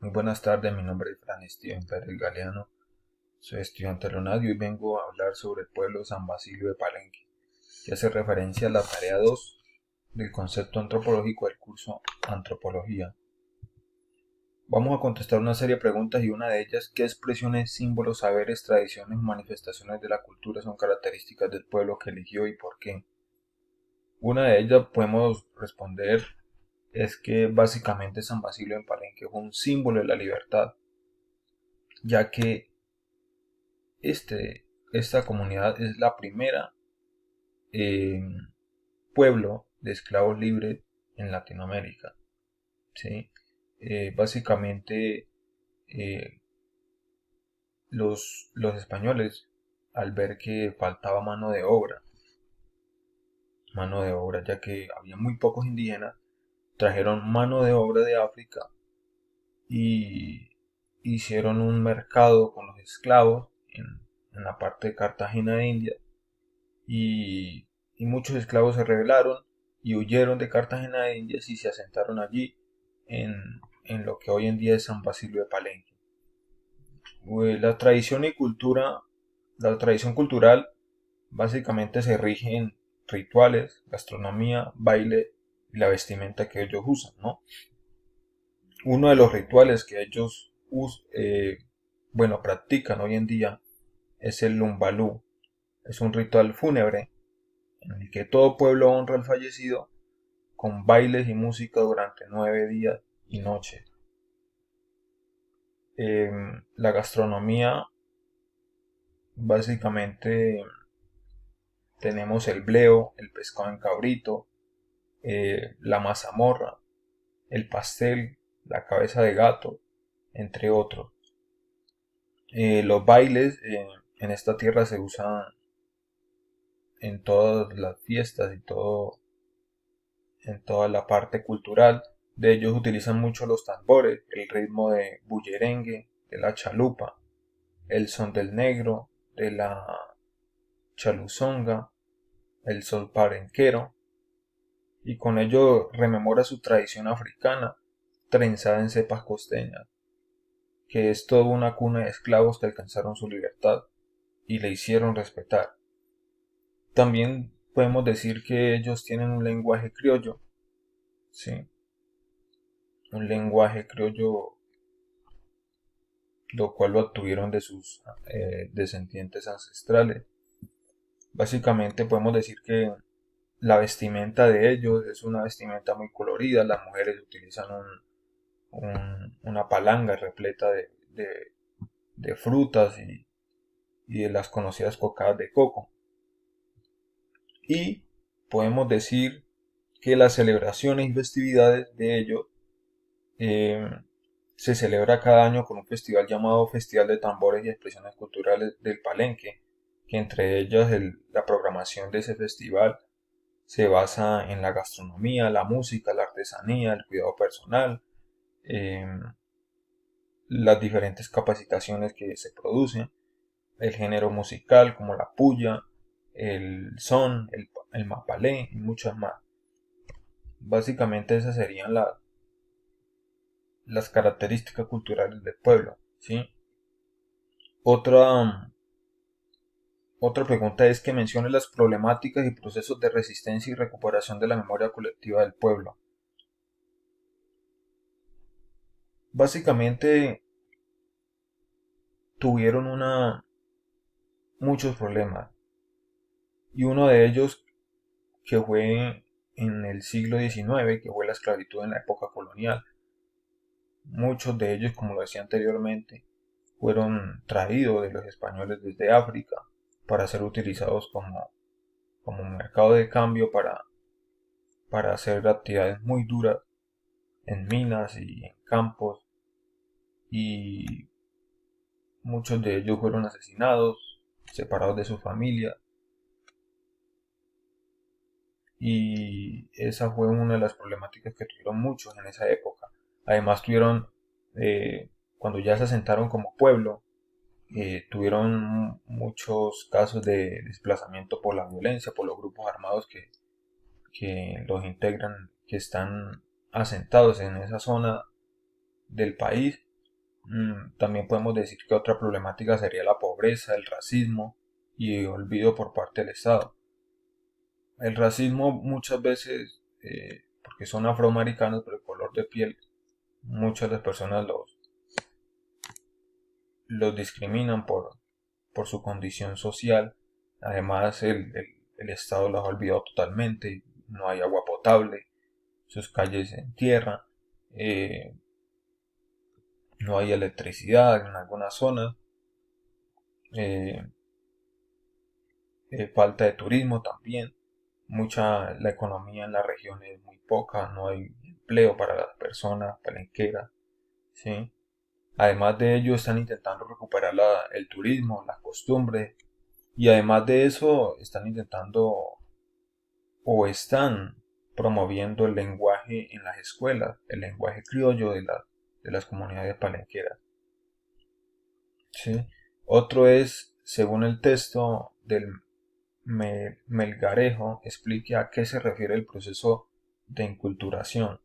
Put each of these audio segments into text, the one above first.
Muy buenas tardes, mi nombre es Fran Steven Pérez Galeano, soy estudiante de la UNAD y hoy vengo a hablar sobre el pueblo San Basilio de Palenque, que hace referencia a la tarea 2 del concepto antropológico del curso Antropología. Vamos a contestar una serie de preguntas y una de ellas, ¿qué expresiones, símbolos, saberes, tradiciones o manifestaciones de la cultura son características del pueblo que eligió y por qué? Una de ellas podemos responder es que básicamente San Basilio de Palenque fue un símbolo de la libertad, ya que esta comunidad es la primera eh, pueblo de esclavos libres en Latinoamérica. ¿Sí? Básicamente eh, los españoles, al ver que faltaba mano de obra, ya que había muy pocos indígenas, trajeron mano de obra de África y hicieron un mercado con los esclavos en la parte de Cartagena de India y, y muchos esclavos se rebelaron y huyeron de Cartagena de Indias y se asentaron allí en, en lo que hoy en día es San Basilio de Palenque. La tradición y cultura, la tradición cultural básicamente se rige en rituales, gastronomía, baile y la vestimenta que ellos usan, ¿no? Uno de los rituales que ellos practican hoy en día es el lumbalú. Es un ritual fúnebre en el que todo pueblo honra al fallecido con bailes y música durante 9 días y noches. La gastronomía, básicamente tenemos el bleo, el pescado en cabrito, la mazamorra, el pastel, la cabeza de gato, entre otros. Los bailes en esta tierra se usan en todas las fiestas y en toda la parte cultural. De ellos utilizan mucho los tambores, el ritmo de bullerengue, de la chalupa, el son del negro, de la chaluzonga, el sol parenquero, y con ello rememora su tradición africana, trenzada en cepas costeñas, que es toda una cuna de esclavos que alcanzaron su libertad y le hicieron respetar. También podemos decir que ellos tienen un lenguaje criollo, ¿sí? Un lenguaje criollo lo cual lo obtuvieron de sus descendientes ancestrales. Básicamente podemos decir que la vestimenta de ellos es una vestimenta muy colorida, las mujeres utilizan una palanga repleta de frutas y de las conocidas cocadas de coco. Y podemos decir que las celebraciones y festividades de ellos eh, se celebra cada año con un festival llamado Festival de Tambores y Expresiones Culturales del Palenque, que entre ellas la programación de ese festival se basa en la gastronomía, la música, la artesanía, el cuidado personal, eh, las diferentes capacitaciones que se producen, el género musical como la puya, el son, el mapalé y muchas más. Básicamente esas serían las características culturales del pueblo, ¿sí? Otra, otra pregunta es que mencione las problemáticas y procesos de resistencia y recuperación de la memoria colectiva del pueblo. Básicamente tuvieron muchos problemas y uno de ellos que fue en el siglo XIX, que fue la esclavitud en la época colonial. Muchos de ellos, como lo decía anteriormente, fueron traídos de los españoles desde África para ser utilizados como mercado de cambio para hacer actividades muy duras en minas y en campos, y muchos de ellos fueron asesinados, separados de su familia, y esa fue una de las problemáticas que tuvieron muchos en esa época. Además tuvieron, cuando ya se asentaron como pueblo, tuvieron muchos casos de desplazamiento por la violencia, por los grupos armados que los integran, que están asentados en esa zona del país, También podemos decir que otra problemática sería la pobreza, el racismo y olvido por parte del Estado. El racismo muchas veces, porque son afroamericanos, pero el color de piel, muchas de las personas los discriminan por su condición social. Además, el Estado los ha olvidado totalmente. No hay agua potable, sus calles en tierra, eh, no hay electricidad en algunas zonas, eh, falta de turismo también. La economía en la región es muy poca, no hay empleo para las personas palenqueras, ¿sí? Además de ello, están intentando recuperar el turismo, las costumbres, y además de eso, están intentando o están promoviendo el lenguaje en las escuelas, el lenguaje criollo de las comunidades palenqueras. ¿Sí? Otro es, según el texto del Melgarejo, explique a qué se refiere el proceso de inculturación.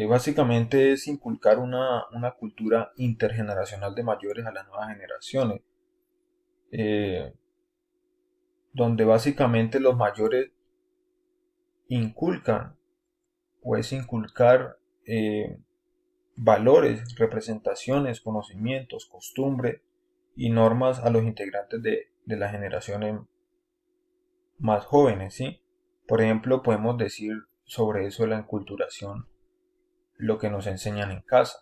Básicamente es inculcar una cultura intergeneracional de mayores a las nuevas generaciones, eh, donde básicamente los mayores inculcan o es inculcar valores, representaciones, conocimientos, costumbres y normas a los integrantes de las generaciones más jóvenes, ¿sí? Por ejemplo, podemos decir sobre eso de la enculturación lo que nos enseñan en casa,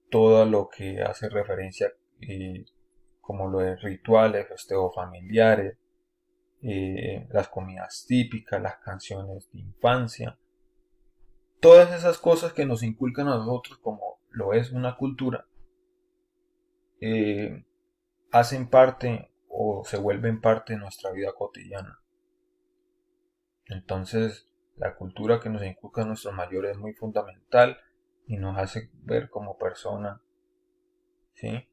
todo lo que hace referencia como lo de rituales, festejos familiares, las comidas típicas, las canciones de infancia, todas esas cosas que nos inculcan a nosotros como lo es una cultura, eh, hacen parte o se vuelven parte de nuestra vida cotidiana. Entonces, la cultura que nos inculcan nuestros mayores es muy fundamental y nos hace ver como persona, ¿sí?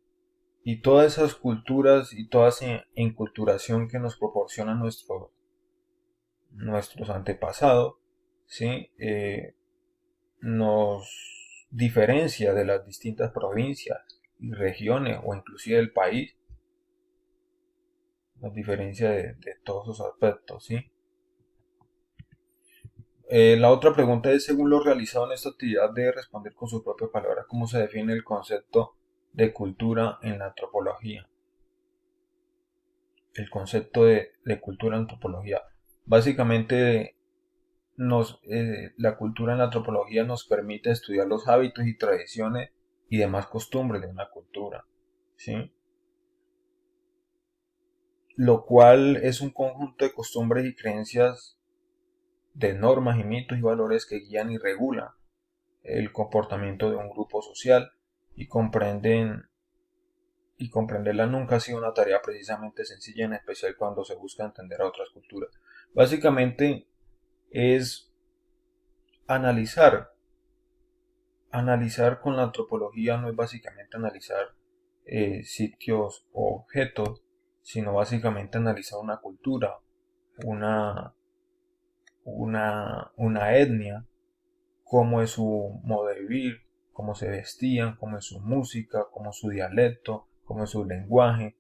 Y todas esas culturas y toda esa inculturación que nos proporcionan nuestros antepasados, ¿sí? Nos diferencia de las distintas provincias y regiones o inclusive del país, nos diferencia de todos esos aspectos, ¿sí? La otra pregunta es, según lo realizado en esta actividad, debe responder con sus propias palabras cómo se define el concepto de cultura en la antropología. El concepto de cultura en antropología. Básicamente, la cultura en la antropología nos permite estudiar los hábitos y tradiciones y demás costumbres de una cultura, ¿sí? Lo cual es un conjunto de costumbres y creencias, de normas y mitos y valores que guían y regulan el comportamiento de un grupo social y comprenderla nunca ha sido una tarea precisamente sencilla, en especial cuando se busca entender a otras culturas. Básicamente es analizar. Analizar con la antropología no es básicamente analizar sitios o objetos, sino básicamente analizar una cultura, una, una etnia, cómo es su modo de vivir, cómo se vestían, cómo es su música, cómo es su dialecto, cómo es su lenguaje,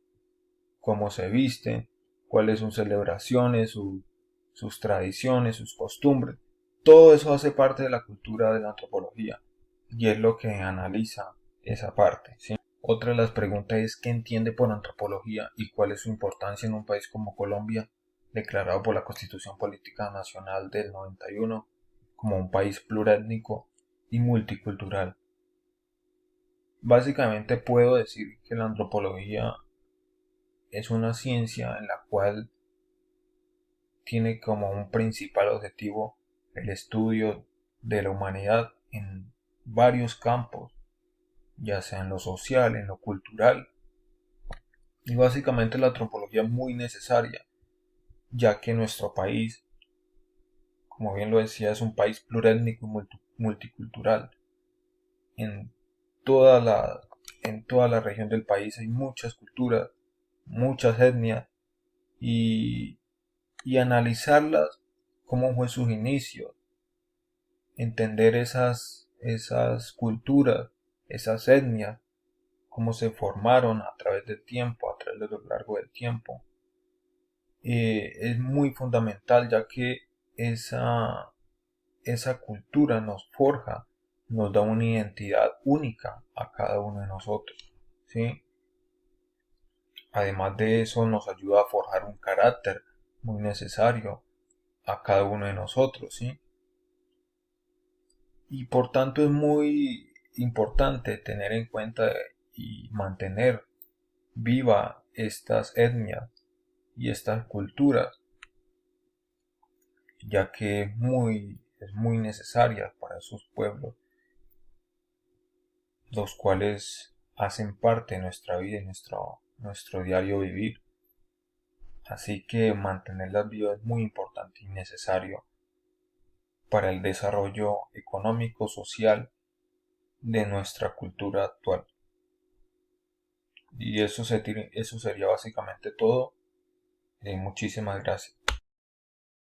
cómo se visten, cuáles son celebraciones, sus tradiciones, sus costumbres. Todo eso hace parte de la cultura de la antropología y es lo que analiza esa parte, ¿sí? Otra de las preguntas es ¿qué entiende por antropología y cuál es su importancia en un país como Colombia, declarado por la Constitución Política Nacional del 91 como un país plurétnico y multicultural? Básicamente puedo decir que la antropología es una ciencia en la cual tiene como un principal objetivo el estudio de la humanidad en varios campos, ya sea en lo social, en lo cultural, y básicamente la antropología es muy necesaria, ya que nuestro país, como bien lo decía, es un país plurétnico y multicultural. En toda la, en toda la región del país hay muchas culturas, muchas etnias, y, y analizarlas, cómo fue sus inicios, entender esas culturas, esas etnias, cómo se formaron a través del tiempo, a través de lo largo del tiempo, es muy fundamental, ya que esa cultura nos forja, nos da una identidad única a cada uno de nosotros, ¿sí? Además de eso, nos ayuda a forjar un carácter muy necesario a cada uno de nosotros, ¿sí? Y por tanto es muy importante tener en cuenta y mantener viva estas etnias y estas culturas, ya que es muy necesaria para esos pueblos, los cuales hacen parte de nuestra vida y nuestro diario vivir. Así que mantenerlas vivas es muy importante y necesario para el desarrollo económico, social de nuestra cultura actual. Y eso sería básicamente todo. Muchísimas gracias.